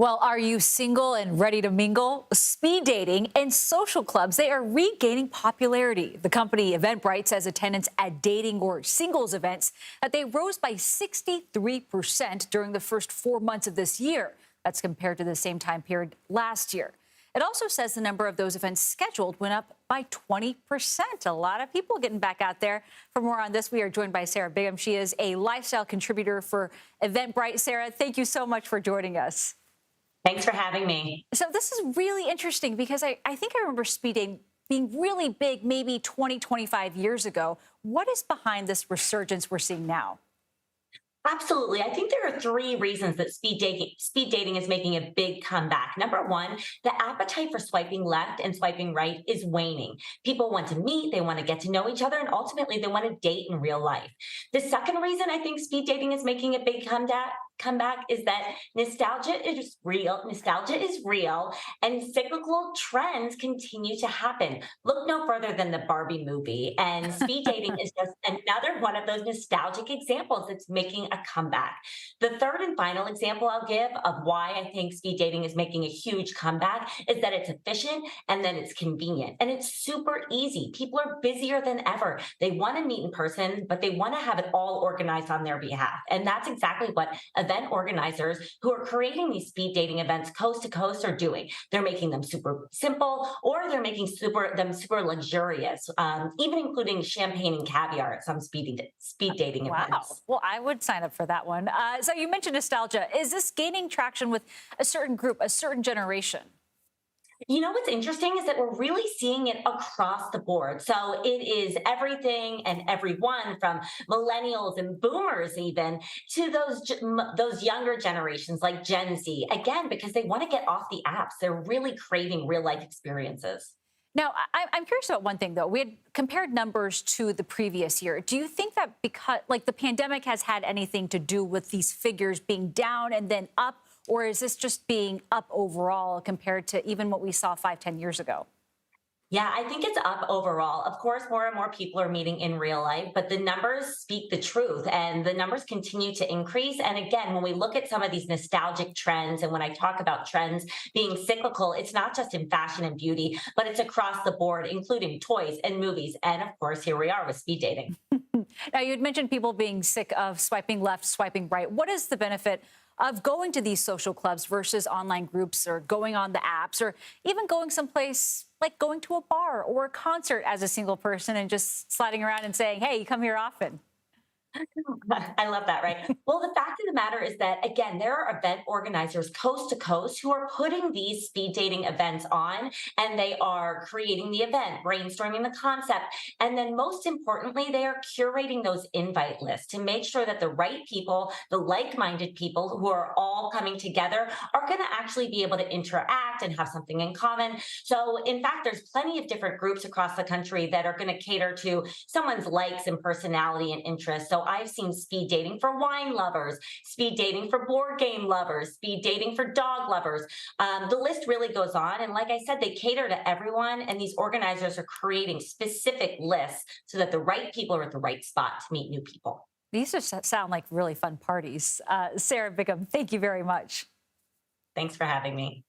Well, are you single and ready to mingle? Speed dating and social clubs, they are regaining popularity. The company Eventbrite says attendance at dating or singles events that they rose by 63% during the first 4 months of this year. That's compared to the same time period last year. It also says the number of those events scheduled went up by 20%. A lot of people getting back out there. For more on this, we are joined by Sara Bigham. She is a lifestyle contributor for Eventbrite. Sara, thank you so much for joining us. Thanks for having me. So this is really interesting because I think I remember speed dating being really big maybe 20, 25 years ago. What is behind this resurgence we're seeing now? Absolutely. I think there are three reasons that speed dating is making a big comeback. Number one, the appetite for swiping left and swiping right is waning. People want to meet, they want to get to know each other, and ultimately they want to date in real life. The second reason I think speed dating is making a big comeback is that nostalgia is real. Nostalgia is real, and cyclical trends continue to happen. Look no further than the Barbie movie, and speed dating is just another one of those nostalgic examples that's making a comeback. The third and final example I'll give of why I think speed dating is making a huge comeback is that it's efficient and then it's convenient and it's super easy. People are busier than ever. They want to meet in person, but they want to have it all organized on their behalf. And that's exactly what event organizers who are creating these speed dating events coast to coast are doing. They're making them super simple, or they're making them super luxurious, even including champagne and caviar at some speed dating Wow. events. Well, I would sign up for that one. So you mentioned nostalgia. Is this gaining traction with a certain group, a certain generation? You know what's interesting is that we're really seeing it across the board. So it is everything and everyone from millennials and boomers even to those younger generations like Gen Z. Again, because they want to get off the apps. They're really craving real life experiences. Now, I'm curious about one thing, though. We had compared numbers to the previous year. Do you think that because, like, the pandemic has had anything to do with these figures being down and then up, or is this just being up overall compared to even what we saw 5, 10 years ago? Yeah, I think it's up overall. Of course, more and more people are meeting in real life, but the numbers speak the truth and the numbers continue to increase. And again, when we look at some of these nostalgic trends, and when I talk about trends being cyclical, it's not just in fashion and beauty, but it's across the board, including toys and movies. And of course, here we are with speed dating. Now, you had mentioned people being sick of swiping left, swiping right. What is the benefit of going to these social clubs versus online groups or going on the apps or even going someplace like going to a bar or a concert as a single person and just sliding around and saying, hey, you come here often? I love that, right? Well, the fact of the matter is that, again, there are event organizers coast to coast who are putting these speed dating events on, and they are creating the event, brainstorming the concept. And then most importantly, they are curating those invite lists to make sure that the right people, the like-minded people who are all coming together are going to actually be able to interact and have something in common. So in fact, there's plenty of different groups across the country that are going to cater to someone's likes and personality and interests. So I've seen speed dating for wine lovers, speed dating for board game lovers, speed dating for dog lovers. The list really goes on. And like I said, they cater to everyone. And these organizers are creating specific lists so that the right people are at the right spot to meet new people. These just sound like really fun parties. Sara Bigham, thank you very much. Thanks for having me.